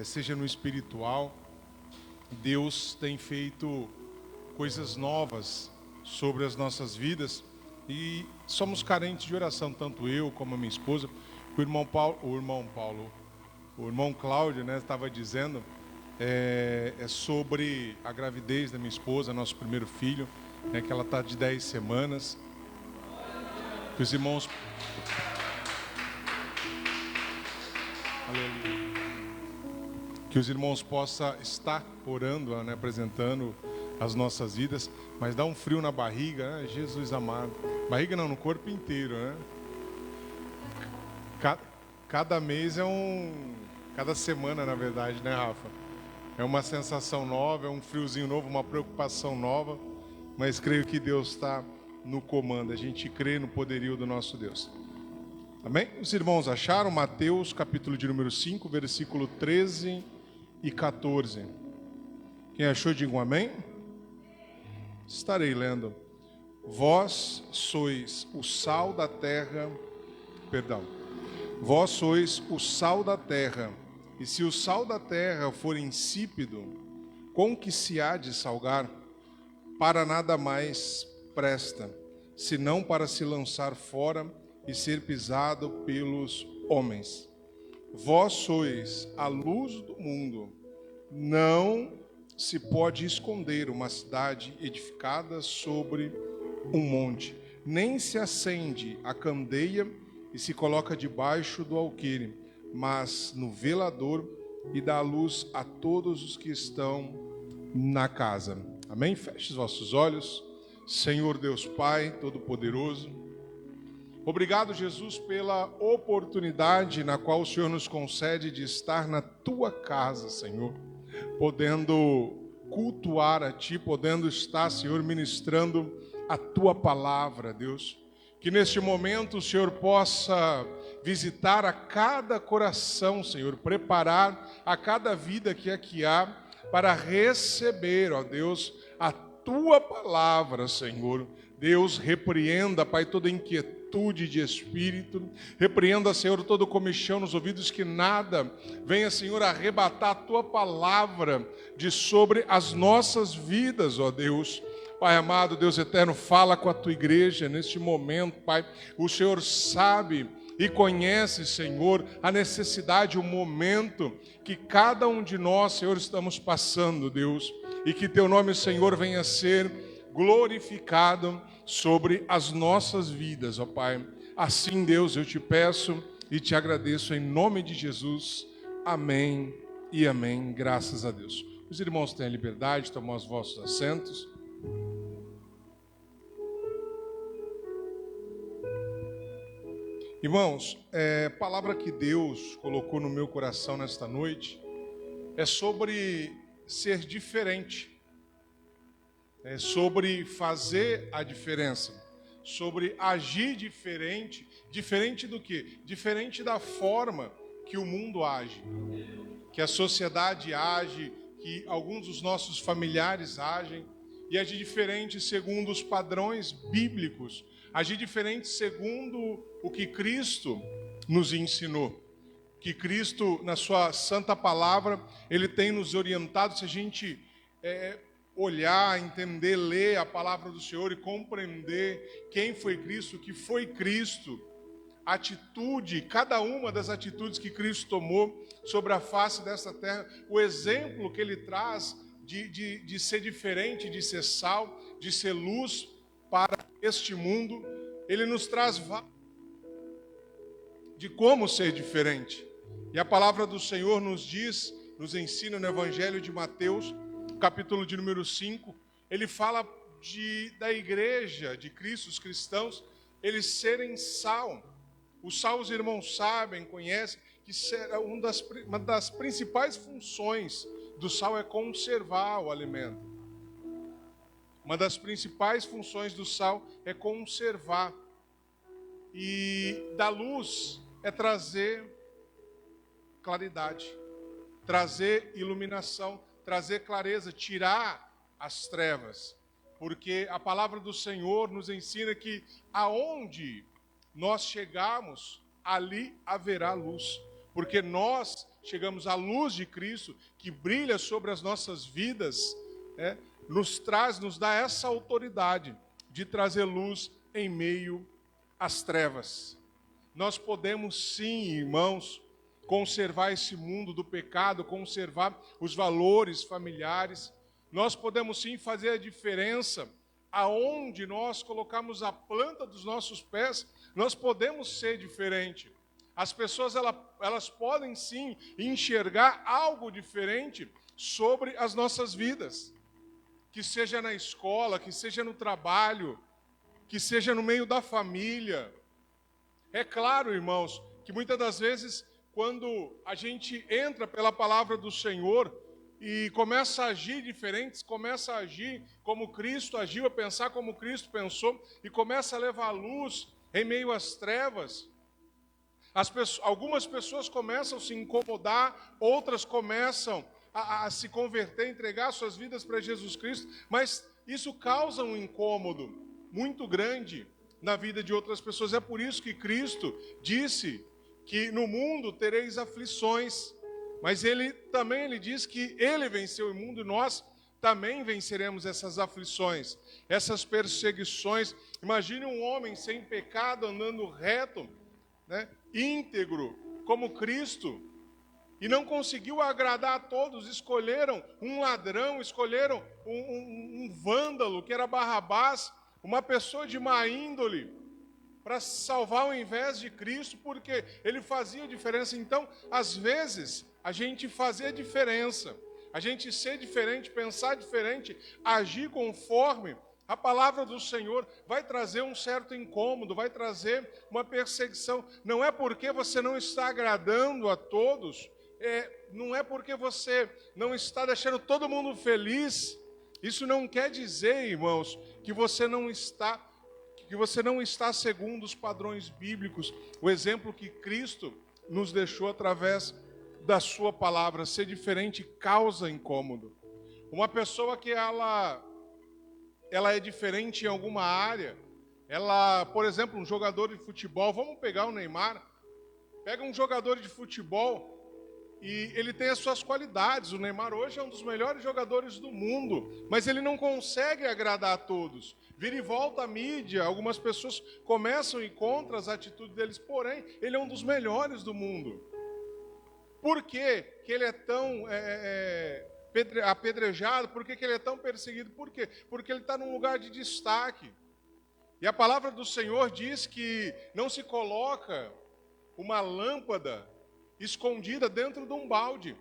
seja no espiritual. Deus tem feito coisas novas sobre as nossas vidas e somos carentes de oração, tanto eu como a minha esposa. O irmão Cláudio, né, estava dizendo sobre a gravidez da minha esposa, nosso primeiro filho, né, que ela está de 10 semanas. Que os irmãos... Aleluia. Que os irmãos possam estar orando, né, apresentando as nossas vidas, mas dá um frio na barriga, né? Jesus amado. Barriga não, no corpo inteiro, né? Cada mês cada semana, na verdade, né, Rafa? É uma sensação nova, é um friozinho novo, uma preocupação nova, mas creio que Deus está no comando. A gente crê no poderio do nosso Deus. Amém? Os irmãos acharam Mateus, capítulo de número 5, versículo 13 e 14. Quem achou, diga um amém. Estarei lendo. Vós sois o sal da terra, Vós sois o sal da terra, e se o sal da terra for insípido, com que se há de salgar? Para nada mais presta, senão para se lançar fora e ser pisado pelos homens. Vós sois a luz do mundo. Não se pode esconder uma cidade edificada sobre um monte, nem se acende a candeia e se coloca debaixo do alqueire, mas no velador, e dá luz a todos os que estão na casa. Amém? Feche os vossos olhos. Senhor Deus Pai Todo-Poderoso, obrigado, Jesus, pela oportunidade na qual o Senhor nos concede de estar na Tua casa, Senhor, podendo cultuar a Ti, podendo estar, Senhor, ministrando a Tua palavra, Deus. Que neste momento o Senhor possa visitar a cada coração, Senhor, preparar a cada vida que aqui há para receber, ó Deus, a Tua palavra, Senhor. Deus, repreenda, Pai, toda inquietude de espírito, repreenda, Senhor, todo comichão nos ouvidos, que nada venha, Senhor, arrebatar a Tua palavra de sobre as nossas vidas, ó Deus. Pai amado, Deus eterno, fala com a Tua igreja neste momento, Pai. O Senhor sabe e conhece, Senhor, a necessidade, o momento que cada um de nós, Senhor, estamos passando, Deus. E que Teu nome, Senhor, venha a ser glorificado sobre as nossas vidas, ó Pai. Assim, Deus, eu te peço e te agradeço em nome de Jesus. Amém e amém. Graças a Deus. Os irmãos têm a liberdade de tomar os vossos assentos. Irmãos, a palavra que Deus colocou no meu coração nesta noite é sobre ser diferente, é sobre fazer a diferença, sobre agir diferente. Diferente do quê? Diferente da forma que o mundo age, que a sociedade age, que alguns dos nossos familiares agem, e agir diferente segundo os padrões bíblicos, agir diferente segundo o que Cristo nos ensinou. Que Cristo, na sua santa palavra, Ele tem nos orientado. Se a gente olhar, entender, ler a palavra do Senhor e compreender quem foi Cristo, o que foi Cristo, a atitude, cada uma das atitudes que Cristo tomou sobre a face dessa terra, o exemplo que Ele traz de ser diferente, de ser sal, de ser luz para este mundo. Ele nos traz de como ser diferente. E a palavra do Senhor nos diz, nos ensina no Evangelho de Mateus, capítulo de número 5, ele fala da igreja de Cristo, os cristãos, eles serem sal. O sal, os irmãos sabem, conhecem, que uma das principais funções do sal é conservar o alimento. Uma das principais funções do sal é conservar. E da luz é trazer claridade, trazer iluminação, trazer clareza, tirar as trevas. Porque a palavra do Senhor nos ensina que aonde nós chegarmos, ali haverá luz. Porque nós chegamos à luz de Cristo, que brilha sobre as nossas vidas, nos dá essa autoridade de trazer luz em meio às trevas. Nós podemos sim, irmãos, conservar esse mundo do pecado, conservar os valores familiares. Nós podemos sim fazer a diferença aonde nós colocamos a planta dos nossos pés. Nós podemos ser diferente. As pessoas elas podem sim enxergar algo diferente sobre as nossas vidas, que seja na escola, que seja no trabalho, que seja no meio da família. É claro, irmãos, que muitas das vezes, quando a gente entra pela palavra do Senhor e começa a agir diferentes, começa a agir como Cristo agiu, a pensar como Cristo pensou, e começa a levar luz em meio às trevas, algumas pessoas começam a se incomodar, outras começam a se converter, entregar suas vidas para Jesus Cristo, mas isso causa um incômodo muito grande na vida de outras pessoas. É por isso que Cristo disse que no mundo tereis aflições, mas ele diz que ele venceu o mundo e nós também venceremos essas aflições, essas perseguições. Imagine um homem sem pecado andando reto, íntegro, como Cristo, e não conseguiu agradar a todos. Escolheram um ladrão, escolheram um vândalo, que era Barrabás, uma pessoa de má índole, para salvar ao invés de Cristo, porque ele fazia diferença. Então, às vezes, a gente fazer diferença, a gente ser diferente, pensar diferente, agir conforme a palavra do Senhor, vai trazer um certo incômodo, vai trazer uma perseguição. Não é porque você não está agradando a todos, não é porque você não está deixando todo mundo feliz. Isso não quer dizer, irmãos, que você não está segundo os padrões bíblicos, o exemplo que Cristo nos deixou através da sua palavra. Ser diferente causa incômodo. Uma pessoa que ela é diferente em alguma área, por exemplo, um jogador de futebol, vamos pegar o Neymar, pega um jogador de futebol e ele tem as suas qualidades. O Neymar hoje é um dos melhores jogadores do mundo, mas ele não consegue agradar a todos. Vira e volta a mídia, algumas pessoas começam e contra as atitudes deles, porém, ele é um dos melhores do mundo. Por que ele é tão apedrejado? Por que ele é tão perseguido? Por quê? Porque ele está num lugar de destaque. E a palavra do Senhor diz que não se coloca uma lâmpada escondida dentro de um balde.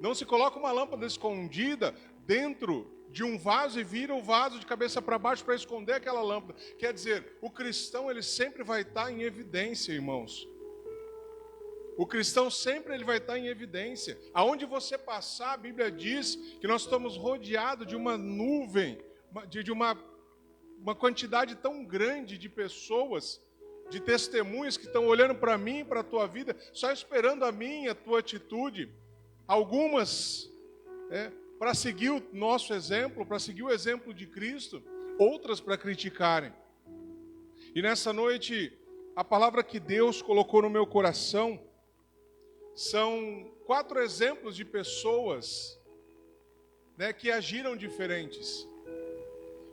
Não se coloca uma lâmpada escondida dentro de um vaso e vira o vaso de cabeça para baixo para esconder aquela lâmpada. Quer dizer, o cristão ele sempre vai estar em evidência, irmãos. O cristão sempre ele vai estar em evidência. Aonde você passar, a Bíblia diz que nós estamos rodeados de uma nuvem, de uma quantidade tão grande de pessoas, de testemunhas que estão olhando para mim e para a tua vida, só esperando a minha, a tua atitude. Algumas para seguir o nosso exemplo, para seguir o exemplo de Cristo, outras para criticarem. E nessa noite, a palavra que Deus colocou no meu coração são 4 exemplos de pessoas que agiram diferentes.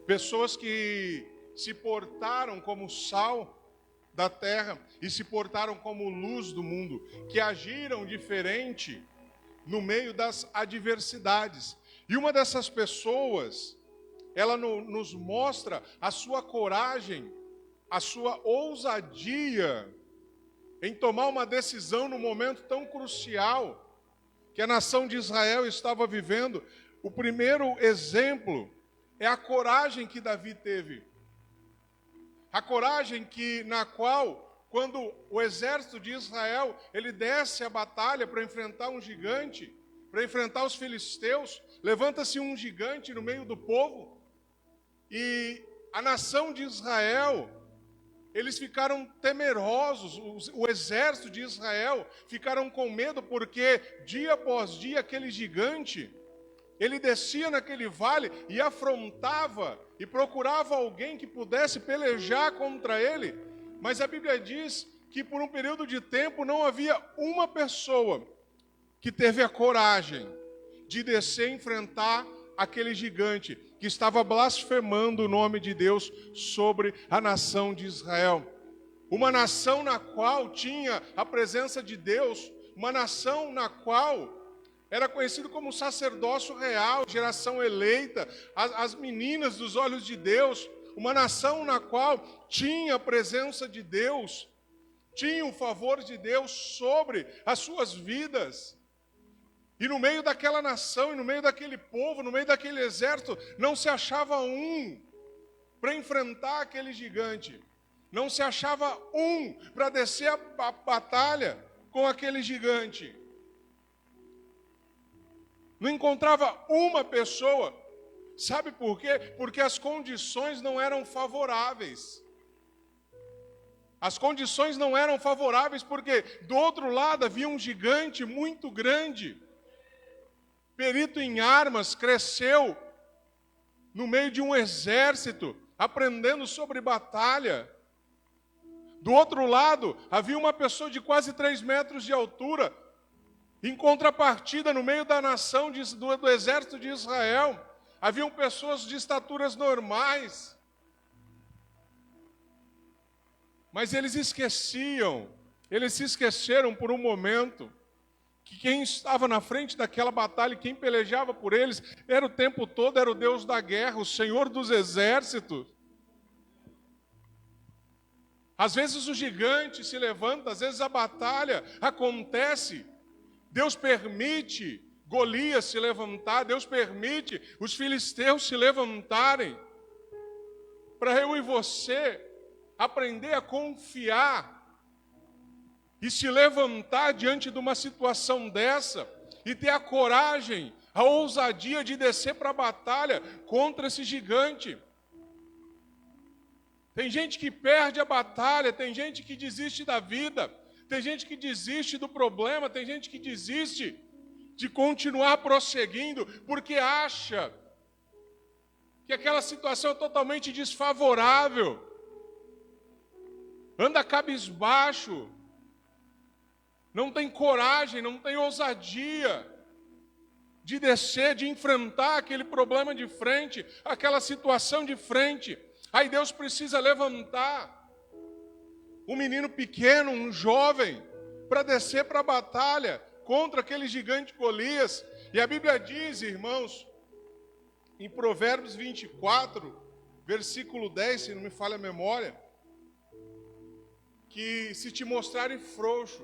Pessoas que se portaram como sal da terra e se portaram como luz do mundo, que agiram diferente no meio das adversidades. E uma dessas pessoas, ela nos mostra a sua coragem, a sua ousadia em tomar uma decisão num momento tão crucial que a nação de Israel estava vivendo. O primeiro exemplo é a coragem que Davi teve. A coragem na qual, quando o exército de Israel, ele desce à batalha para enfrentar um gigante, para enfrentar os filisteus, levanta-se um gigante no meio do povo, e a nação de Israel, eles ficaram temerosos, o exército de Israel ficaram com medo, porque dia após dia aquele gigante, ele descia naquele vale e afrontava e procurava alguém que pudesse pelejar contra ele. Mas a Bíblia diz que por um período de tempo não havia uma pessoa que teve a coragem de descer e enfrentar aquele gigante que estava blasfemando o nome de Deus sobre a nação de Israel. Uma nação na qual tinha a presença de Deus, uma nação na qual era conhecido como sacerdócio real, geração eleita, as meninas dos olhos de Deus, uma nação na qual tinha a presença de Deus, tinha o favor de Deus sobre as suas vidas. E no meio daquela nação, e no meio daquele povo, no meio daquele exército, não se achava um para enfrentar aquele gigante. Não se achava um para descer a batalha com aquele gigante. Não encontrava uma pessoa. Sabe por quê? Porque as condições não eram favoráveis. As condições não eram favoráveis porque do outro lado havia um gigante muito grande. Perito em armas, cresceu no meio de um exército, aprendendo sobre batalha. Do outro lado, havia uma pessoa de quase 3 metros de altura, em contrapartida, no meio da nação do exército de Israel, haviam pessoas de estaturas normais. Mas eles se esqueceram por um momento, que quem estava na frente daquela batalha, quem pelejava por eles, era o tempo todo, era o Deus da guerra, o Senhor dos exércitos. Às vezes o gigante se levanta, às vezes a batalha acontece, Deus permite Golias se levantar, Deus permite os filisteus se levantarem, para eu e você aprender a confiar, e se levantar diante de uma situação dessa, e ter a coragem, a ousadia de descer para a batalha contra esse gigante. Tem gente que perde a batalha, tem gente que desiste da vida, tem gente que desiste do problema, tem gente que desiste de continuar prosseguindo, porque acha que aquela situação é totalmente desfavorável, anda cabisbaixo, não tem coragem, não tem ousadia de descer, de enfrentar aquele problema de frente, aquela situação de frente. Aí Deus precisa levantar um menino pequeno, um jovem, para descer para a batalha contra aquele gigante Golias. E a Bíblia diz, irmãos, em Provérbios 24, versículo 10, se não me falha a memória, que se te mostrarem frouxo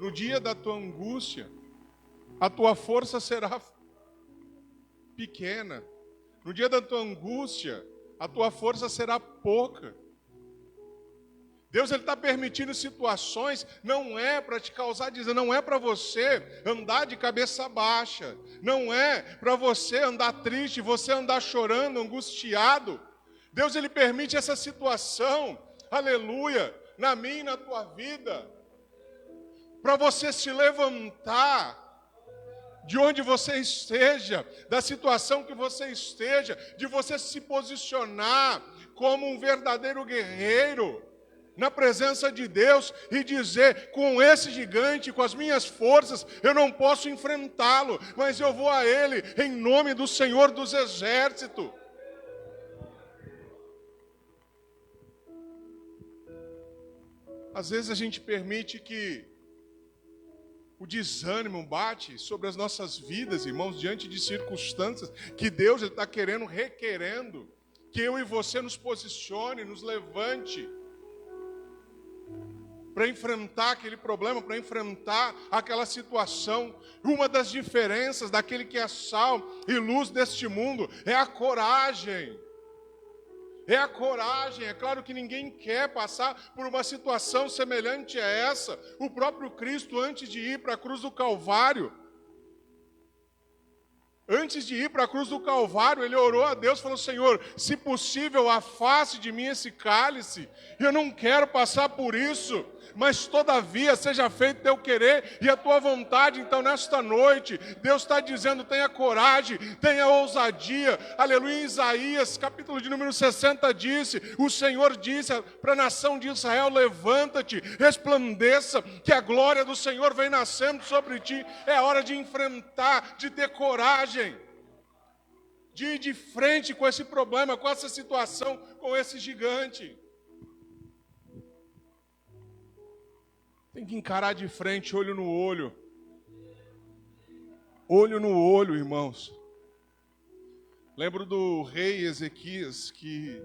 no dia da tua angústia, a tua força será pequena. No dia da tua angústia, a tua força será pouca. Deus está permitindo situações, não é para te causar dizer, não é para você andar de cabeça baixa, não é para você andar triste, você andar chorando, angustiado. Deus, Ele permite essa situação, aleluia, na minha e na tua vida, para você se levantar de onde você esteja, da situação que você esteja, de você se posicionar como um verdadeiro guerreiro na presença de Deus e dizer, com esse gigante, com as minhas forças, eu não posso enfrentá-lo, mas eu vou a ele em nome do Senhor dos exércitos. Às vezes a gente permite que o desânimo bate sobre as nossas vidas, irmãos, diante de circunstâncias que Deus está requerendo que eu e você nos posicione, nos levante para enfrentar aquele problema, para enfrentar aquela situação. Uma das diferenças daquele que é sal e luz deste mundo é a coragem. É a coragem. É claro que ninguém quer passar por uma situação semelhante a essa. O próprio Cristo, antes de ir para a cruz do Calvário, ele orou a Deus, falou, Senhor, se possível, afaste de mim esse cálice. Eu não quero passar por isso, mas todavia seja feito teu querer e a tua vontade. Então nesta noite, Deus está dizendo, tenha coragem, tenha ousadia, aleluia. Em Isaías, capítulo de número 60 disse, o Senhor disse para a nação de Israel, levanta-te, resplandeça, que a glória do Senhor vem nascendo sobre ti. É hora de enfrentar, de ter coragem, de ir de frente com esse problema, com essa situação, com esse gigante. Tem que encarar de frente, olho no olho. Olho no olho, irmãos. Lembro do rei Ezequias, que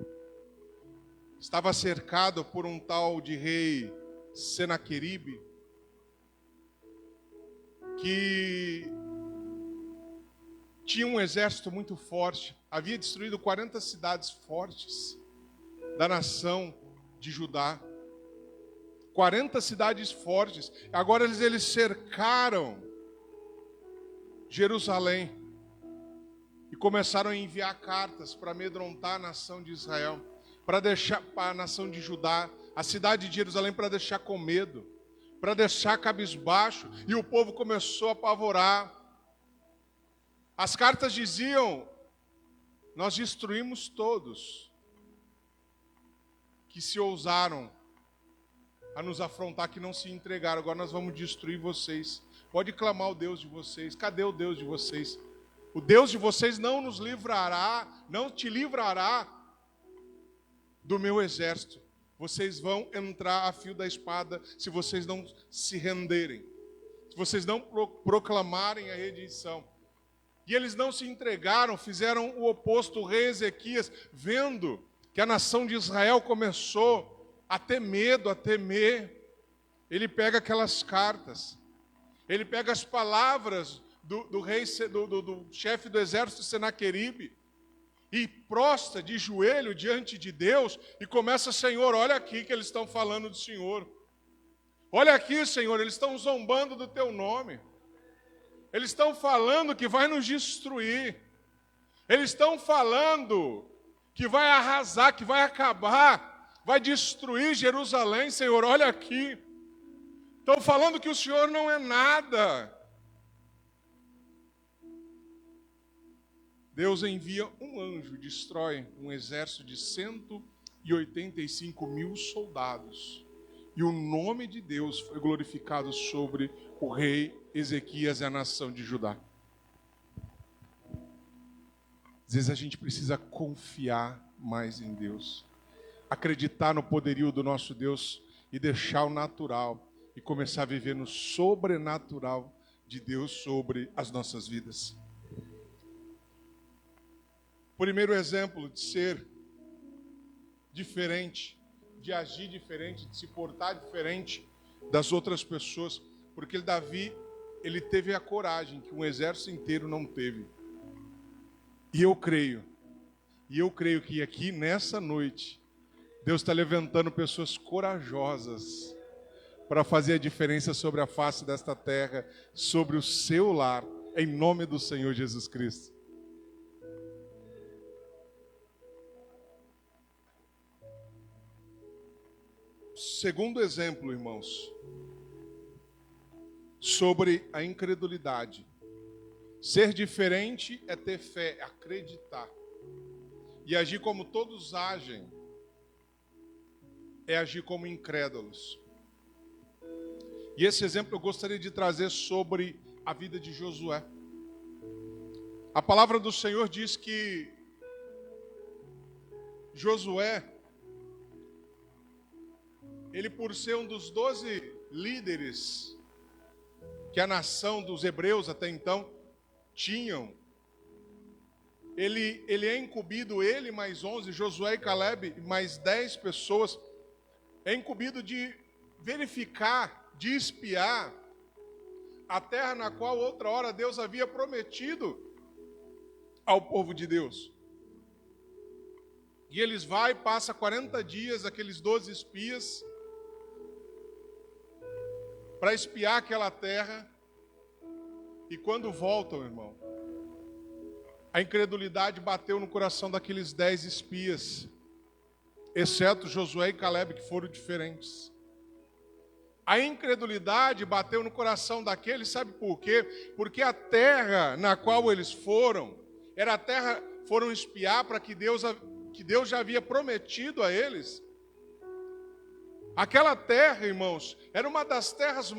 estava cercado por um tal de rei Senaqueribe, que tinha um exército muito forte, havia destruído 40 cidades fortes da nação de Judá. 40 cidades fortes. Agora eles cercaram Jerusalém e começaram a enviar cartas para amedrontar a nação de Israel, para deixar a nação de Judá, a cidade de Jerusalém, para deixar com medo, para deixar cabisbaixo, e o povo começou a apavorar. As cartas diziam, nós destruímos todos que se ousaram a nos afrontar, que não se entregaram. Agora nós vamos destruir vocês. Pode clamar o Deus de vocês. Cadê o Deus de vocês? O Deus de vocês não nos livrará, não te livrará do meu exército. Vocês vão entrar a fio da espada se vocês não se renderem, se vocês não proclamarem a redenção. E eles não se entregaram, fizeram o oposto. O rei Ezequias, vendo que a nação de Israel começou a ter medo, a temer, ele pega aquelas cartas, ele pega as palavras do rei, do chefe do exército Senaqueribe, e prostra de joelho diante de Deus, e começa, Senhor, olha aqui que eles estão falando do Senhor. Olha aqui, Senhor, eles estão zombando do teu nome. Eles estão falando que vai nos destruir. Eles estão falando que vai arrasar, que vai acabar, vai destruir Jerusalém, Senhor, olha aqui. Estão falando que o Senhor não é nada. Deus envia um anjo, destrói um exército de 185 mil soldados. E o nome de Deus foi glorificado sobre o rei Ezequias e a nação de Judá. Às vezes a gente precisa confiar mais em Deus, acreditar no poderio do nosso Deus e deixar o natural e começar a viver no sobrenatural de Deus sobre as nossas vidas. Primeiro exemplo de ser diferente, de agir diferente, de se portar diferente das outras pessoas, porque Davi, ele teve a coragem que um exército inteiro não teve. E eu creio que aqui nessa noite Deus está levantando pessoas corajosas para fazer a diferença sobre a face desta terra, sobre o seu lar, em nome do Senhor Jesus Cristo. Segundo exemplo, irmãos, sobre a incredulidade. Ser diferente é ter fé, é acreditar. E agir como todos agem é agir como incrédulos. E esse exemplo eu gostaria de trazer sobre a vida de Josué. A palavra do Senhor diz que Josué, ele, por ser um dos 12 líderes que a nação dos hebreus até então tinham, ele é incumbido, ele mais 11, Josué e Caleb, mais 10 pessoas, é incumbido de verificar, de espiar a terra na qual outra hora Deus havia prometido ao povo de Deus. E eles vão e passam 40 dias, aqueles 12 espias, para espiar aquela terra. E quando voltam, irmão, a incredulidade bateu no coração daqueles 10 espias, exceto Josué e Caleb, que foram diferentes. A incredulidade bateu no coração daqueles, sabe por quê? Porque a terra na qual eles foram, era a terra, foram espiar para que Deus já havia prometido a eles. Aquela terra, irmãos, era uma das terras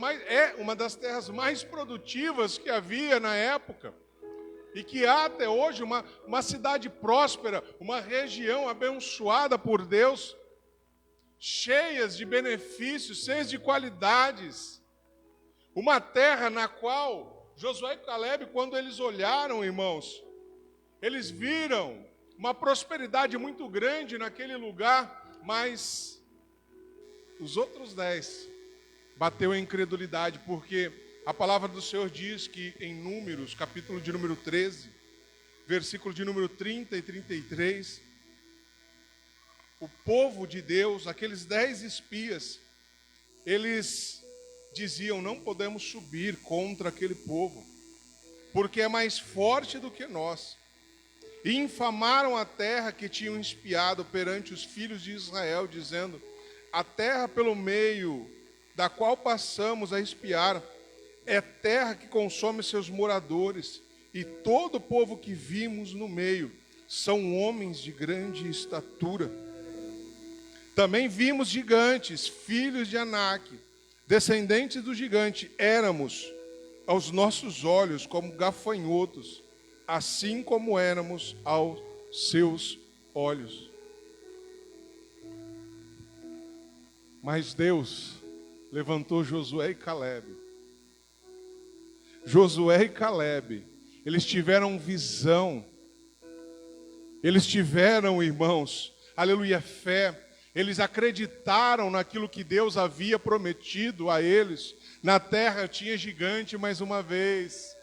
mais produtivas que havia na época. E que há até hoje uma cidade próspera, uma região abençoada por Deus, cheias de benefícios, cheias de qualidades. Uma terra na qual Josué e Calebe, quando eles olharam, irmãos, eles viram uma prosperidade muito grande naquele lugar, mas os outros 10 bateu a incredulidade, porque a palavra do Senhor diz que em Números, capítulo de número 13, versículo de número 30 e 33, o povo de Deus, aqueles 10 espias, eles diziam: não podemos subir contra aquele povo, porque é mais forte do que nós. E infamaram a terra que tinham espiado perante os filhos de Israel, dizendo: a terra pelo meio da qual passamos a espiar é terra que consome seus moradores, e todo o povo que vimos no meio são homens de grande estatura. Também vimos gigantes, filhos de Anak, descendentes do gigante. Éramos aos nossos olhos como gafanhotos, assim como éramos aos seus olhos. Mas Deus levantou Josué e Calebe. Josué e Calebe, eles tiveram visão. Eles tiveram, irmãos, aleluia, fé. Eles acreditaram naquilo que Deus havia prometido a eles. Na terra tinha gigante mais uma vez.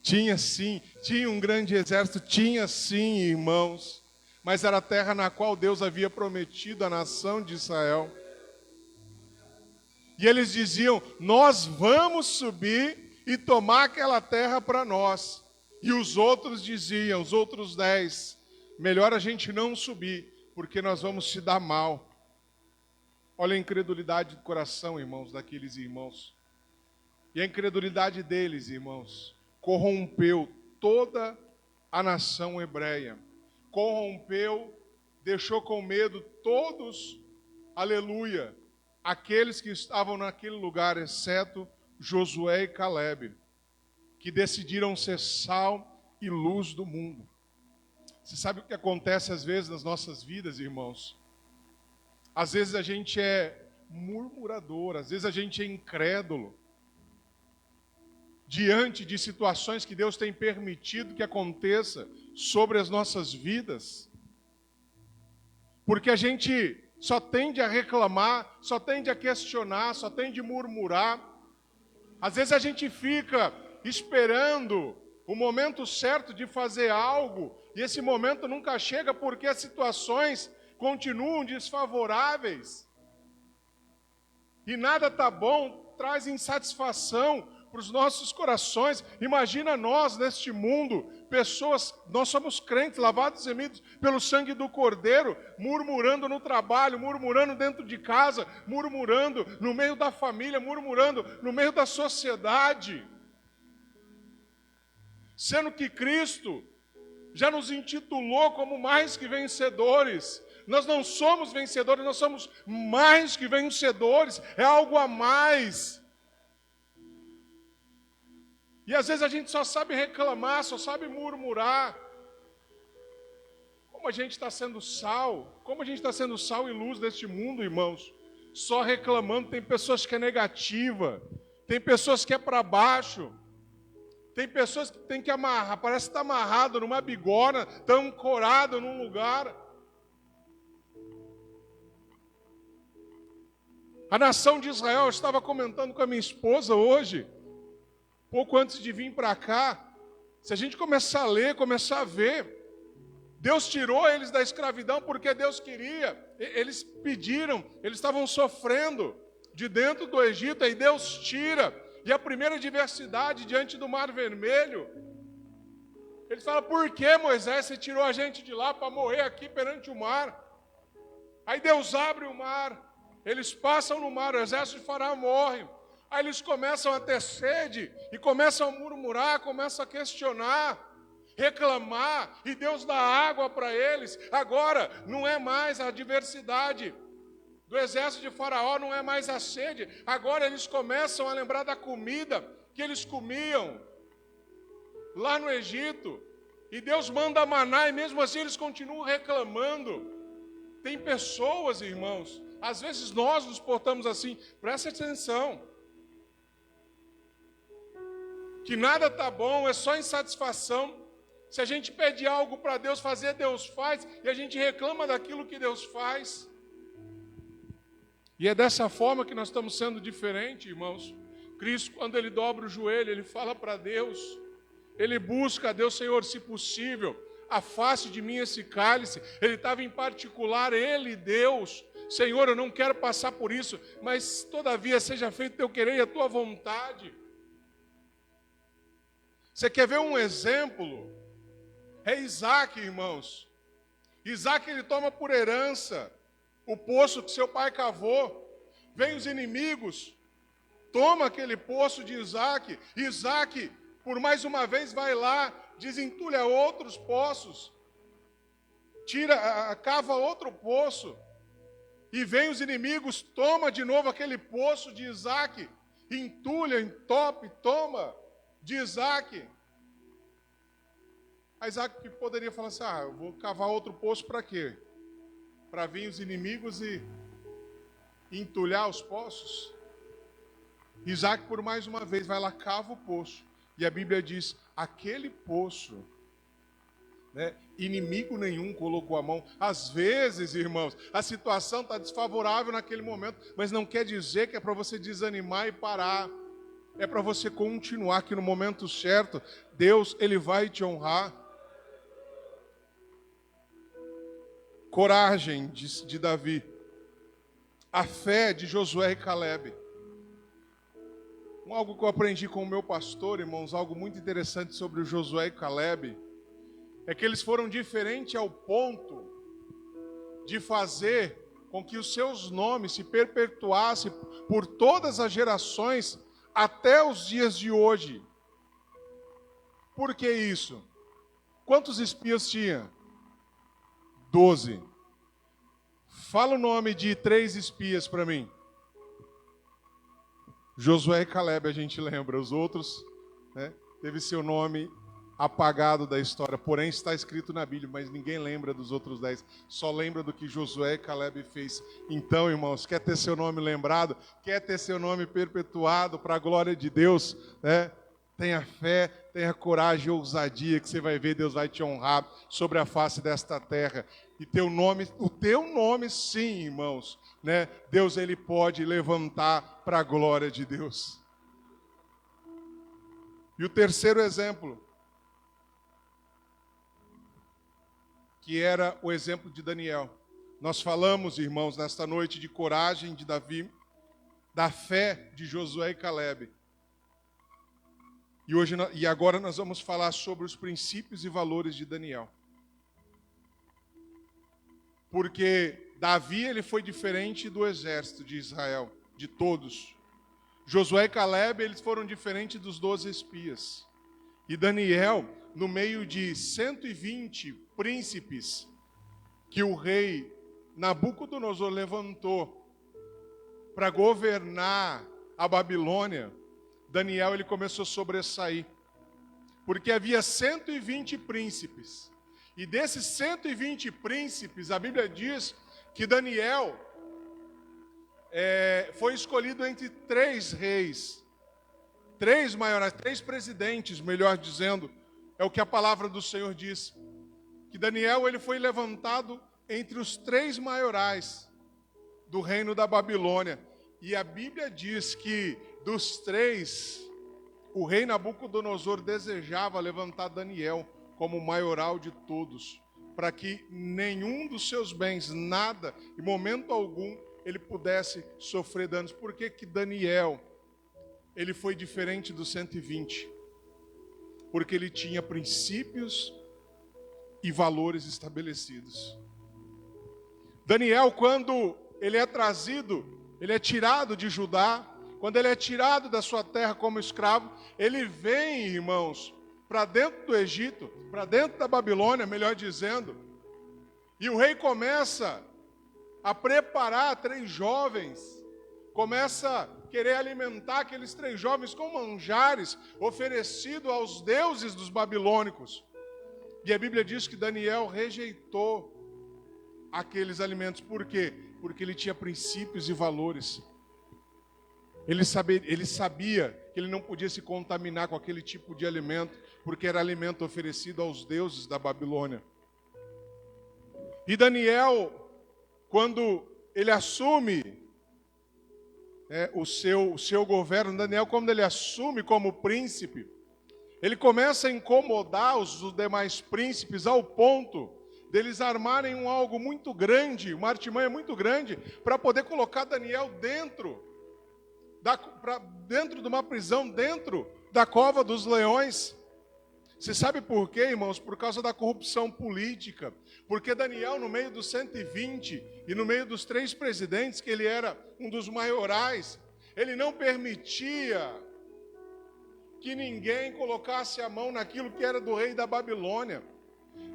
Tinha sim, tinha um grande exército, tinha sim, irmãos. Mas era a terra na qual Deus havia prometido à nação de Israel. E eles diziam: nós vamos subir e tomar aquela terra para nós. E os outros diziam, os outros 10, melhor a gente não subir, porque nós vamos se dar mal. Olha a incredulidade do coração, irmãos, daqueles irmãos. E a incredulidade deles, irmãos, corrompeu toda a nação hebreia. Corrompeu, deixou com medo todos, aleluia, aqueles que estavam naquele lugar, exceto Josué e Calebe, que decidiram ser sal e luz do mundo. Você sabe o que acontece às vezes nas nossas vidas, irmãos? Às vezes a gente é murmurador, às vezes a gente é incrédulo, diante de situações que Deus tem permitido que aconteça sobre as nossas vidas, porque a gente só tende a reclamar, só tende a questionar, só tende a murmurar. Às vezes a gente fica esperando o momento certo de fazer algo, e esse momento nunca chega porque as situações continuam desfavoráveis. E nada está bom, traz insatisfação para os nossos corações. Imagina nós neste mundo, pessoas, nós somos crentes, lavados e remidos pelo sangue do Cordeiro, murmurando no trabalho, murmurando dentro de casa, murmurando no meio da família, murmurando no meio da sociedade. Sendo que Cristo já nos intitulou como mais que vencedores. Nós não somos vencedores, nós somos mais que vencedores, é algo a mais. E às vezes a gente só sabe reclamar, só sabe murmurar. Como a gente está sendo sal, como a gente está sendo sal e luz deste mundo, irmãos? Só reclamando. Tem pessoas que é negativa, tem pessoas que é para baixo, tem pessoas que tem que amarrar, parece que está amarrado numa bigorna, está ancorado num lugar. A nação de Israel, eu estava comentando com a minha esposa hoje, pouco antes de vir para cá, se a gente começar a ler, começar a ver, Deus tirou eles da escravidão porque Deus queria, eles pediram, eles estavam sofrendo de dentro do Egito, aí Deus tira, e a primeira adversidade diante do Mar Vermelho, eles falam: por que, Moisés, você tirou a gente de lá para morrer aqui perante o mar? Aí Deus abre o mar, Eles passam no mar, o exército de Faraó morre. Aí eles começam a ter sede e começam a murmurar, começam a questionar, reclamar, e Deus dá água para eles. Agora não é mais a adversidade do exército de Faraó, não é mais a sede. Agora eles começam a lembrar da comida que eles comiam lá no Egito. E Deus manda maná e mesmo assim eles continuam reclamando. Tem pessoas, irmãos, às vezes nós nos portamos assim, presta atenção, que nada está bom, é só insatisfação. Se a gente pede algo para Deus fazer, Deus faz, e a gente reclama daquilo que Deus faz. E é dessa forma que nós estamos sendo diferentes, irmãos. Cristo, quando ele dobra o joelho, ele fala para Deus, ele busca a Deus, Senhor, se possível, afaste de mim esse cálice. Ele estava em particular, ele, Deus, Senhor, eu não quero passar por isso, mas todavia seja feito teu querer e a tua vontade. Você quer ver um exemplo? É Isaac, irmãos. Isaac, ele toma por herança o poço que seu pai cavou. Vem os inimigos, toma aquele poço de Isaac. Isaac, por mais uma vez, vai lá, desentulha outros poços, cava outro poço. E vem os inimigos, toma de novo aquele poço de Isaac, entulha, entope, toma de Isaac. A Isaac poderia falar assim, eu vou cavar outro poço para quê? Para vir os inimigos e entulhar os poços? Isaac, por mais uma vez, vai lá, cava o poço. E a Bíblia diz, aquele poço, inimigo nenhum colocou a mão. Às vezes, irmãos, a situação está desfavorável naquele momento, mas não quer dizer que é para você desanimar e parar. É para você continuar, que no momento certo, Deus, ele vai te honrar. Coragem de Davi. A fé de Josué e Caleb. Algo que eu aprendi com o meu pastor, irmãos, algo muito interessante sobre o Josué e Caleb, é que eles foram diferentes ao ponto de fazer com que os seus nomes se perpetuassem por todas as gerações até os dias de hoje. Por que isso? Quantos espias tinha? 12. Fala o nome de 3 espias para mim. Josué e Caleb, a gente lembra. Os outros, teve seu nome apagado da história, porém está escrito na Bíblia, mas ninguém lembra dos outros 10, só lembra do que Josué e Caleb fez. Então, irmãos, quer ter seu nome lembrado, quer ter seu nome perpetuado para a glória de Deus, tenha fé, tenha coragem e ousadia, que você vai ver, Deus vai te honrar sobre a face desta terra. E o teu nome, sim, irmãos, Deus, ele pode levantar para a glória de Deus. E o terceiro exemplo, que era o exemplo de Daniel. Nós falamos, irmãos, nesta noite de coragem de Davi, da fé de Josué e Caleb. E agora nós vamos falar sobre os princípios e valores de Daniel. Porque Davi, ele foi diferente do exército de Israel, de todos. Josué e Caleb, eles foram diferentes dos 12 espias. E Daniel, no meio de 120 príncipes que o rei Nabucodonosor levantou para governar a Babilônia, Daniel, ele começou a sobressair. Porque havia 120 príncipes. E desses 120 príncipes, a Bíblia diz que Daniel foi escolhido entre 3 reis. 3 maiorais, 3 presidentes, melhor dizendo, é o que a palavra do Senhor diz. Que Daniel, ele foi levantado entre os 3 maiorais do reino da Babilônia. E a Bíblia diz que dos 3, o rei Nabucodonosor desejava levantar Daniel como maioral de todos, para que nenhum dos seus bens, nada, em momento algum, ele pudesse sofrer danos. Por que que Daniel, ele foi diferente dos 120? Porque ele tinha princípios e valores estabelecidos. Daniel, quando ele é trazido, ele é tirado de Judá, quando ele é tirado da sua terra como escravo, ele vem, irmãos, para dentro do Egito, para dentro da Babilônia, melhor dizendo, e o rei começa a preparar 3 jovens, começa a querer alimentar aqueles 3 jovens com manjares oferecido aos deuses dos babilônicos. E a Bíblia diz que Daniel rejeitou aqueles alimentos. Por quê? Porque ele tinha princípios e valores. Ele sabia que ele não podia se contaminar com aquele tipo de alimento, porque era alimento oferecido aos deuses da Babilônia. E Daniel, quando ele assume o seu governo, Daniel, quando ele assume como príncipe, ele começa a incomodar os demais príncipes ao ponto deles armarem algo muito grande, uma artimanha muito grande, para poder colocar Daniel dentro de uma prisão, dentro da cova dos leões. Você sabe por quê, irmãos? Por causa da corrupção política. Porque Daniel, no meio dos 120 e no meio dos 3 presidentes, que ele era um dos maiorais, ele não permitia que ninguém colocasse a mão naquilo que era do rei da Babilônia.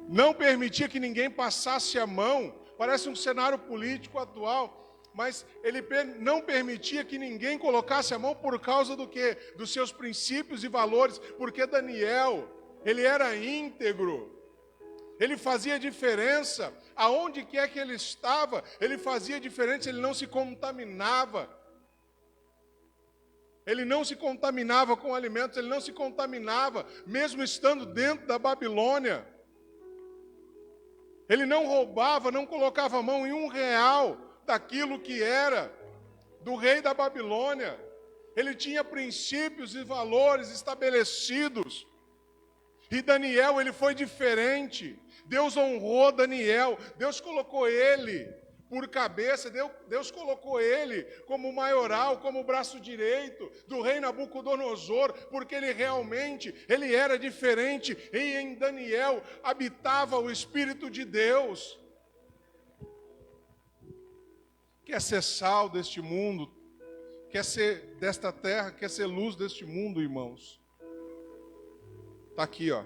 Não permitia que ninguém passasse a mão. Parece um cenário político atual. Mas ele não permitia que ninguém colocasse a mão por causa do quê? Dos seus princípios e valores. Porque Daniel, ele era íntegro. Ele fazia diferença. Aonde quer que ele estava, ele fazia diferença, ele não se contaminava. Ele não se contaminava com alimentos, ele não se contaminava, mesmo estando dentro da Babilônia. Ele não roubava, não colocava a mão em R$1 daquilo que era do rei da Babilônia. Ele tinha princípios e valores estabelecidos. E Daniel, ele foi diferente. Deus honrou Daniel. Deus colocou ele por cabeça. Deus colocou ele como maioral, como braço direito do rei Nabucodonosor, porque ele era diferente. E em Daniel habitava o Espírito de Deus. Quer ser sal deste mundo, quer ser desta terra, quer ser luz deste mundo, irmãos. Está aqui, ó.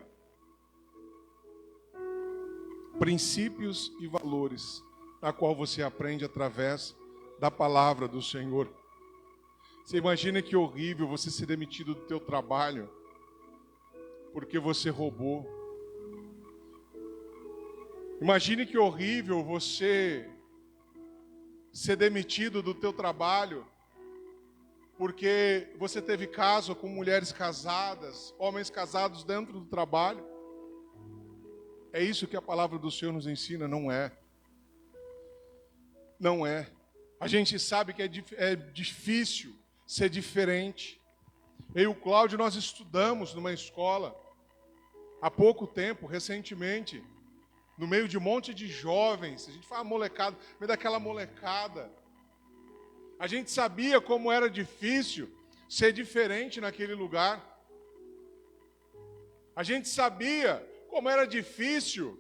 Princípios e valores, a qual você aprende através da palavra do Senhor. Você imagina que horrível você ser demitido do teu trabalho porque você roubou. Imagine que horrível você ser demitido do teu trabalho porque você teve caso com mulheres casadas, homens casados dentro do trabalho. É isso que a palavra do Senhor nos ensina? Não é. Não é. A gente sabe que é difícil ser diferente. Eu e o Cláudio, nós estudamos numa escola há pouco tempo, recentemente, no meio de um monte de jovens. A gente fala molecada, no meio daquela molecada. A gente sabia como era difícil ser diferente naquele lugar. A gente sabia como era difícil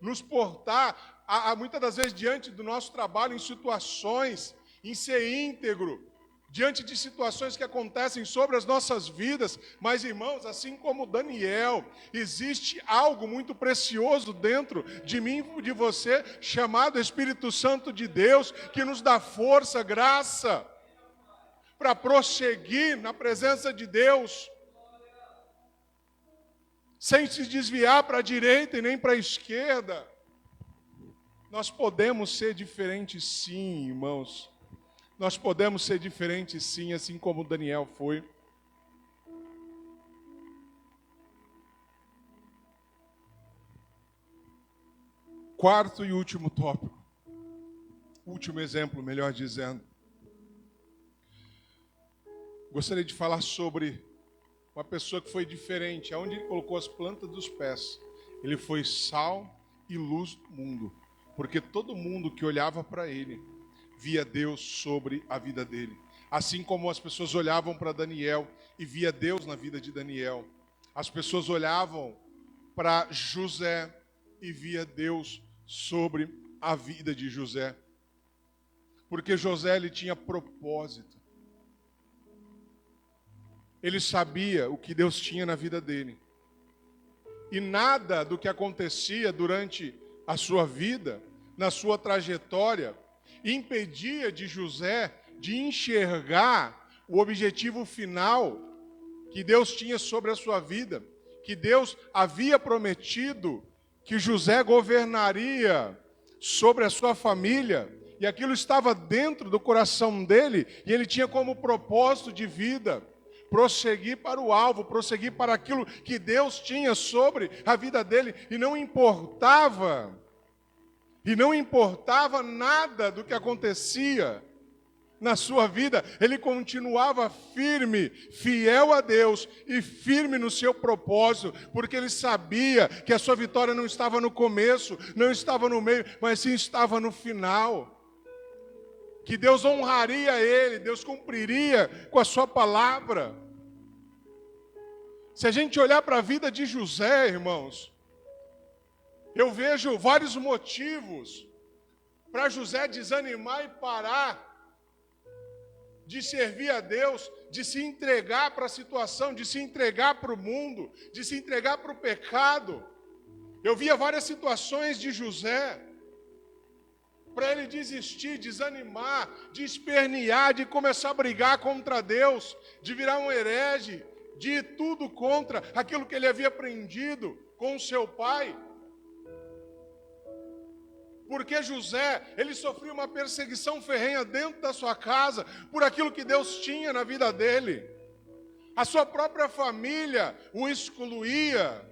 nos portar, muitas das vezes, diante do nosso trabalho, em situações, em ser íntegro, diante de situações que acontecem sobre as nossas vidas. Mas, irmãos, assim como Daniel, existe algo muito precioso dentro de mim e de você, chamado Espírito Santo de Deus, que nos dá força, graça, para prosseguir na presença de Deus, sem se desviar para a direita e nem para a esquerda. Nós podemos ser diferentes sim, irmãos. Nós podemos ser diferentes sim, assim como Daniel foi. Quarto e último tópico. Último exemplo, melhor dizendo. Gostaria de falar sobre uma pessoa que foi diferente. Aonde ele colocou as plantas dos pés, ele foi sal e luz do mundo. Porque todo mundo que olhava para ele via Deus sobre a vida dele. Assim como as pessoas olhavam para Daniel e via Deus na vida de Daniel. As pessoas olhavam para José e via Deus sobre a vida de José. Porque José, ele tinha propósito. Ele sabia o que Deus tinha na vida dele. E nada do que acontecia durante a sua vida, na sua trajetória, impedia de José de enxergar o objetivo final que Deus tinha sobre a sua vida, que Deus havia prometido que José governaria sobre a sua família, e aquilo estava dentro do coração dele, e ele tinha como propósito de vida prosseguir para o alvo, prosseguir para aquilo que Deus tinha sobre a vida dele, e não importava nada do que acontecia na sua vida, ele continuava firme, fiel a Deus e firme no seu propósito, porque ele sabia que a sua vitória não estava no começo, não estava no meio, mas sim estava no final. Que Deus honraria ele, Deus cumpriria com a sua palavra. Se a gente olhar para a vida de José, irmãos, eu vejo vários motivos para José desanimar e parar de servir a Deus, de se entregar para a situação, de se entregar para o mundo, de se entregar para o pecado. Eu via várias situações de José, para ele desistir, desanimar, de espernear, de começar a brigar contra Deus, de virar um herege, de ir tudo contra aquilo que ele havia aprendido com o seu pai. Porque José, ele sofreu uma perseguição ferrenha dentro da sua casa, por aquilo que Deus tinha na vida dele. A sua própria família o excluía,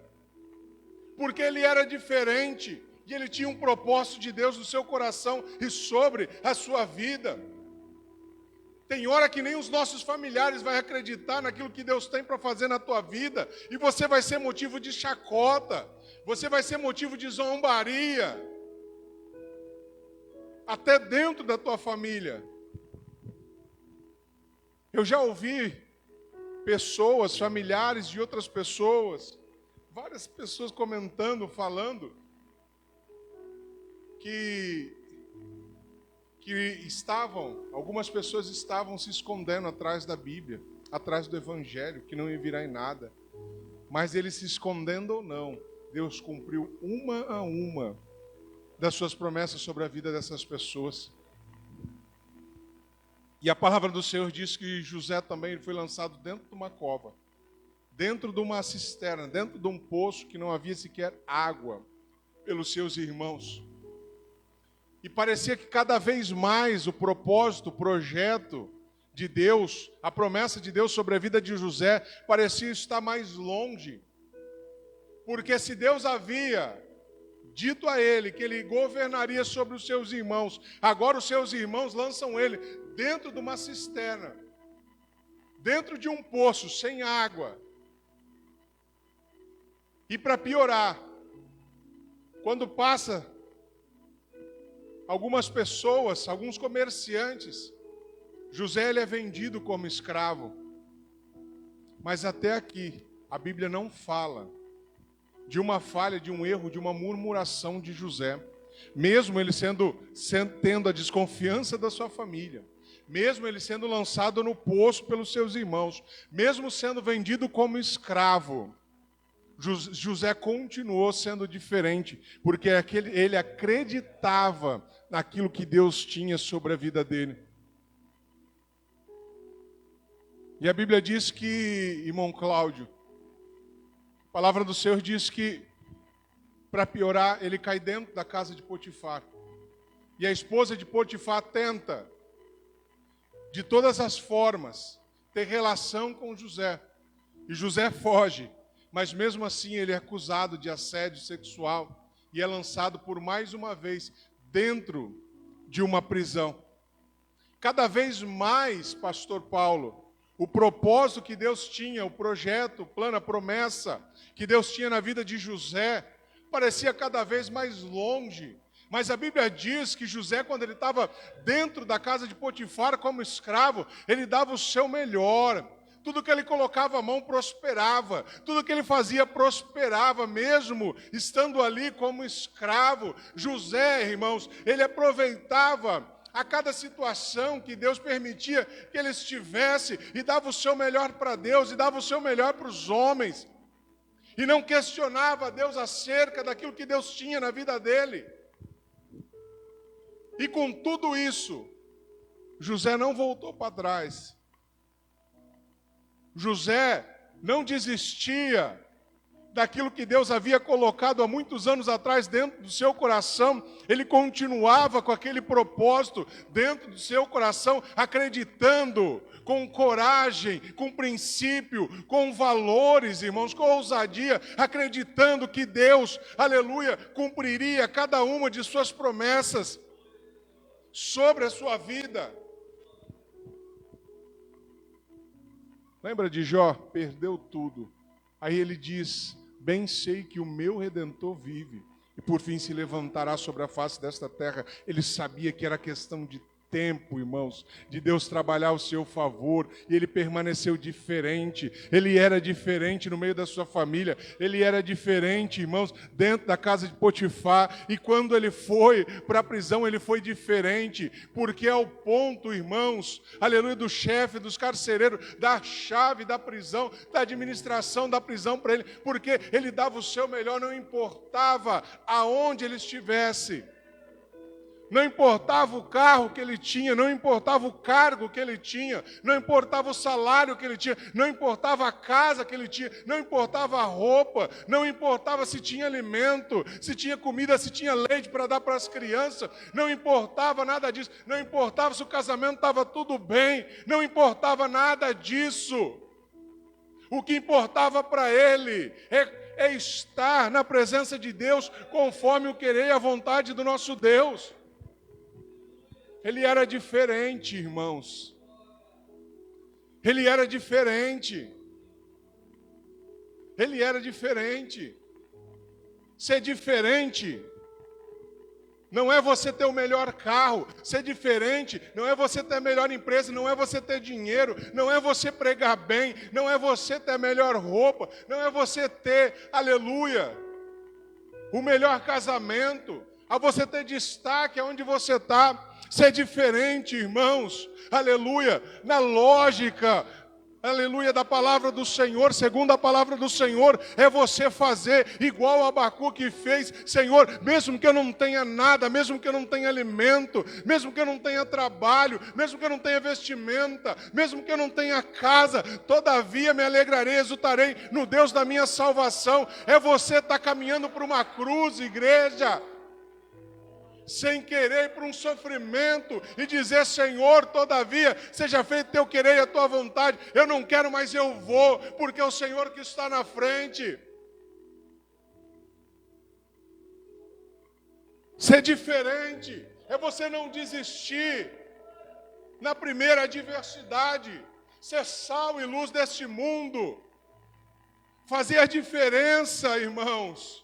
porque ele era diferente, e ele tinha um propósito de Deus no seu coração e sobre a sua vida. Tem hora que nem os nossos familiares vão acreditar naquilo que Deus tem para fazer na tua vida, e você vai ser motivo de chacota, você vai ser motivo de zombaria, até dentro da tua família. Eu já ouvi pessoas, familiares de outras pessoas, várias pessoas comentando, falando, que algumas pessoas estavam se escondendo atrás da Bíblia, atrás do Evangelho, que não ia virar em nada. Mas eles se escondendo ou não, Deus cumpriu uma a uma das suas promessas sobre a vida dessas pessoas. E a palavra do Senhor diz que José também foi lançado dentro de uma cova, dentro de uma cisterna, dentro de um poço que não havia sequer água, pelos seus irmãos. E parecia que cada vez mais o propósito, o projeto de Deus, a promessa de Deus sobre a vida de José, parecia estar mais longe. Porque se Deus havia dito a ele que ele governaria sobre os seus irmãos, agora os seus irmãos lançam ele dentro de uma cisterna, dentro de um poço, sem água. E para piorar, quando passa algumas pessoas, alguns comerciantes, José ele é vendido como escravo. Mas até aqui, a Bíblia não fala de uma falha, de um erro, de uma murmuração de José. Mesmo ele tendo a desconfiança da sua família, mesmo ele sendo lançado no poço pelos seus irmãos, mesmo sendo vendido como escravo, José continuou sendo diferente, porque ele acreditava naquilo que Deus tinha sobre a vida dele. E a Bíblia diz que, irmão Cláudio, a palavra do Senhor diz que, para piorar, ele cai dentro da casa de Potifar. E a esposa de Potifar tenta, de todas as formas, ter relação com José. E José foge, mas mesmo assim ele é acusado de assédio sexual e é lançado por mais uma vez dentro de uma prisão. Cada vez mais, pastor Paulo, o propósito que Deus tinha, o projeto, o plano, a promessa que Deus tinha na vida de José, parecia cada vez mais longe. Mas a Bíblia diz que José, quando ele estava dentro da casa de Potifar como escravo, ele dava o seu melhor. Tudo que ele colocava a mão prosperava, tudo que ele fazia prosperava, mesmo estando ali como escravo. José, irmãos, ele aproveitava a cada situação que Deus permitia que ele estivesse, e dava o seu melhor para Deus, e dava o seu melhor para os homens, e não questionava a Deus acerca daquilo que Deus tinha na vida dele. E com tudo isso, José não voltou para trás. José não desistia daquilo que Deus havia colocado há muitos anos atrás dentro do seu coração. Ele continuava com aquele propósito dentro do seu coração, acreditando, com coragem, com princípio, com valores, irmãos, com ousadia, acreditando que Deus, aleluia, cumpriria cada uma de suas promessas sobre a sua vida. Lembra de Jó? Perdeu tudo. Aí ele diz: bem sei que o meu Redentor vive, e por fim se levantará sobre a face desta terra. Ele sabia que era questão de tempo, irmãos, de Deus trabalhar ao seu favor, e ele permaneceu diferente. Ele era diferente no meio da sua família, ele era diferente, irmãos, dentro da casa de Potifar, e quando ele foi para a prisão, ele foi diferente, porque ao ponto, irmãos, aleluia, do chefe, dos carcereiros, da chave da prisão, da administração da prisão para ele, porque ele dava o seu melhor, não importava aonde ele estivesse. Não importava o carro que ele tinha, não importava o cargo que ele tinha, não importava o salário que ele tinha, não importava a casa que ele tinha, não importava a roupa, não importava se tinha alimento, se tinha comida, se tinha leite para dar para as crianças, não importava nada disso, não importava se o casamento estava tudo bem, não importava nada disso. O que importava para ele é estar na presença de Deus conforme o querer e a vontade do nosso Deus. Ele era diferente, irmãos. Ele era diferente. Ele era diferente. Ser diferente não é você ter o melhor carro. Ser diferente não é você ter a melhor empresa, não é você ter dinheiro, não é você pregar bem, não é você ter a melhor roupa, não é você ter, aleluia, o melhor casamento, a você ter destaque aonde você está. Ser diferente, irmãos, aleluia, na lógica, aleluia, da palavra do Senhor, segundo a palavra do Senhor, é você fazer igual o Abacuque fez. Senhor, mesmo que eu não tenha nada, mesmo que eu não tenha alimento, mesmo que eu não tenha trabalho, mesmo que eu não tenha vestimenta, mesmo que eu não tenha casa, todavia me alegrarei, exultarei no Deus da minha salvação. É você estar caminhando por uma cruz, igreja, sem querer ir para um sofrimento e dizer: Senhor, todavia, seja feito teu querer e a tua vontade. Eu não quero, mas eu vou, porque é o Senhor que está na frente. Ser diferente é você não desistir na primeira adversidade. Ser sal e luz deste mundo. Fazer a diferença, irmãos.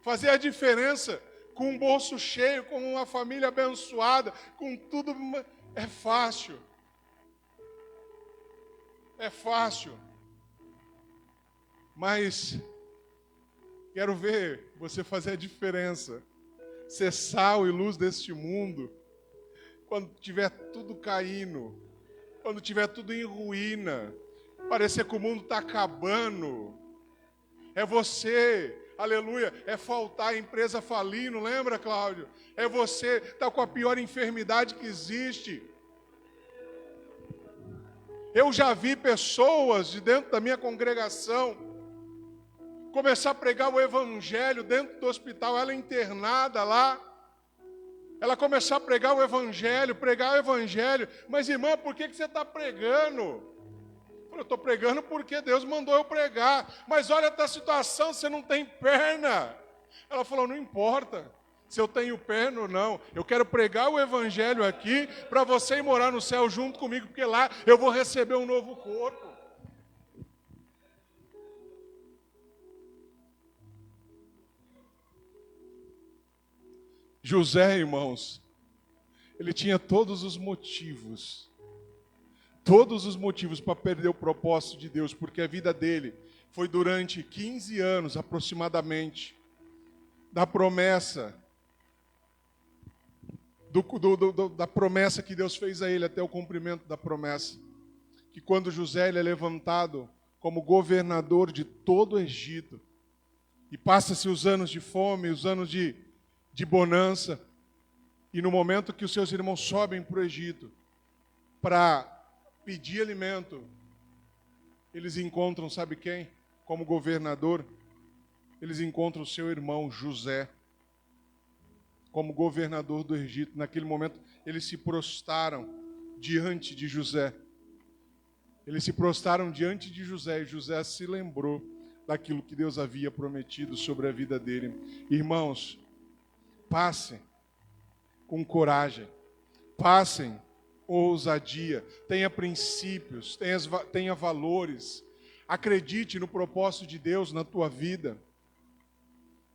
Fazer a diferença com um bolso cheio, com uma família abençoada, com tudo, é fácil. É fácil. Mas quero ver você fazer a diferença. Ser sal e luz deste mundo. Quando tiver tudo caindo, quando tiver tudo em ruína, parecer que o mundo está acabando. É você, aleluia, é faltar a empresa falir, não lembra, Cláudio? É você estar com a pior enfermidade que existe. Eu já vi pessoas de dentro da minha congregação começar a pregar o evangelho dentro do hospital, ela internada lá, ela começar a pregar o evangelho, mas irmã, por que você está pregando? Eu estou pregando porque Deus mandou eu pregar. Mas olha a tua situação, você não tem perna. Ela falou: não importa se eu tenho perna ou não. Eu quero pregar o evangelho aqui para você ir morar no céu junto comigo, porque lá eu vou receber um novo corpo. José, irmãos, ele tinha todos os motivos para perder o propósito de Deus, porque a vida dele foi durante 15 anos aproximadamente, da promessa da promessa que Deus fez a ele, até o cumprimento da promessa. Que quando José ele é levantado como governador de todo o Egito, e passa-se os anos de fome, os anos de bonança, e no momento que os seus irmãos sobem para o Egito para pedir alimento, eles encontram, sabe quem? Como governador, eles encontram o seu irmão José, como governador do Egito. Naquele momento, eles se prostraram diante de José. Eles se prostraram diante de José, e José se lembrou daquilo que Deus havia prometido sobre a vida dele. Irmãos, passem com coragem, passem ousadia, tenha princípios, tenha valores, acredite no propósito de Deus na tua vida,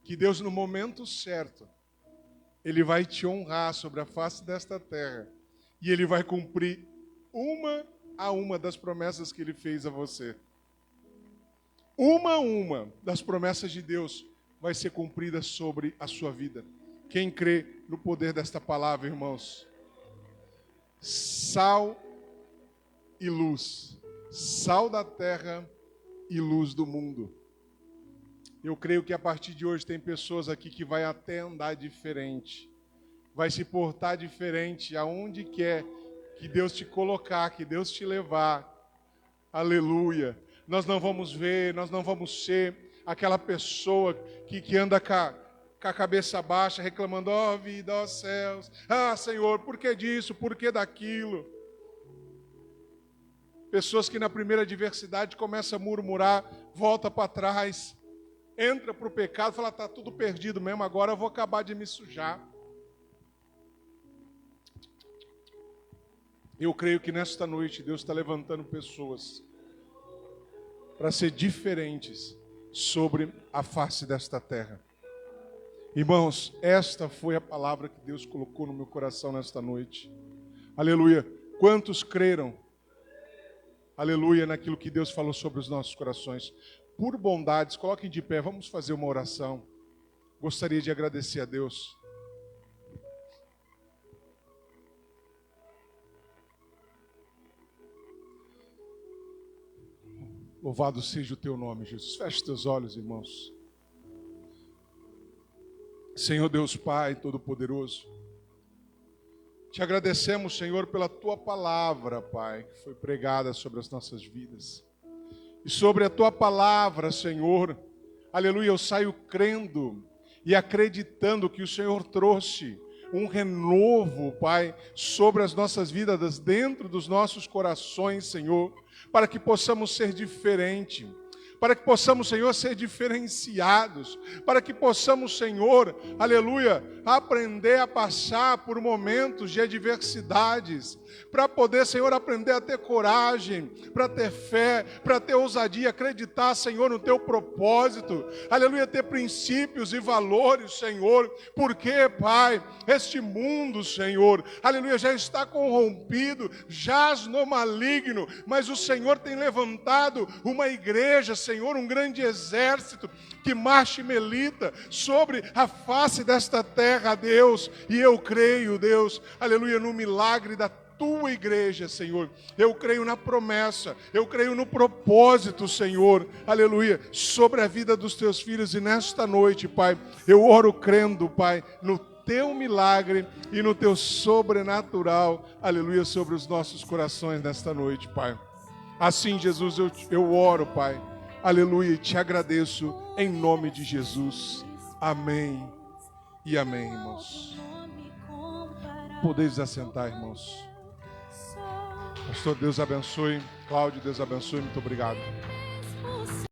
que Deus no momento certo, Ele vai te honrar sobre a face desta terra, e Ele vai cumprir uma a uma das promessas que Ele fez a você. Uma a uma das promessas de Deus vai ser cumprida sobre a sua vida. Quem crê no poder desta palavra, irmãos? Sal e luz, sal da terra e luz do mundo. Eu creio que a partir de hoje tem pessoas aqui que vai até andar diferente, vai se portar diferente aonde quer que Deus te colocar, que Deus te levar. Aleluia. Nós não vamos ver, nós não vamos ser aquela pessoa que anda com a cabeça baixa, reclamando, ó vida, ó céus, Senhor, por que disso, por que daquilo? Pessoas que na primeira adversidade começam a murmurar, volta para trás, entra para o pecado, fala, está tudo perdido mesmo, agora eu vou acabar de me sujar. Eu creio que nesta noite Deus está levantando pessoas para ser diferentes sobre a face desta terra. Irmãos, esta foi a palavra que Deus colocou no meu coração nesta noite. Aleluia. Quantos creram? Aleluia, naquilo que Deus falou sobre os nossos corações. Por bondades, coloquem de pé, vamos fazer uma oração. Gostaria de agradecer a Deus. Louvado seja o teu nome, Jesus. Feche teus olhos, irmãos. Senhor Deus Pai Todo-Poderoso, te agradecemos, Senhor, pela tua palavra, Pai, que foi pregada sobre as nossas vidas. E sobre a tua palavra, Senhor, aleluia, eu saio crendo e acreditando que o Senhor trouxe um renovo, Pai, sobre as nossas vidas, dentro dos nossos corações, Senhor, para que possamos ser diferentes, para que possamos, Senhor, ser diferenciados, para que possamos, Senhor, aleluia, aprender a passar por momentos de adversidades, para poder, Senhor, aprender a ter coragem, para ter fé, para ter ousadia, acreditar, Senhor, no teu propósito, aleluia, ter princípios e valores, Senhor, porque, Pai, este mundo, Senhor, aleluia, já está corrompido, jaz no maligno, mas o Senhor tem levantado uma igreja, Senhor, um grande exército que marche e milita sobre a face desta terra, Deus, e eu creio, Deus, aleluia, no milagre da tua igreja, Senhor. Eu creio na promessa, eu creio no propósito, Senhor, aleluia, sobre a vida dos teus filhos. E nesta noite, Pai, eu oro crendo, Pai, no teu milagre e no teu sobrenatural, aleluia, sobre os nossos corações nesta noite, Pai. Assim, Jesus, eu oro, Pai, aleluia, e te agradeço em nome de Jesus. Amém e amém, irmãos. Podeis assentar, irmãos. Pastor, Deus abençoe. Cláudio, Deus abençoe. Muito obrigado.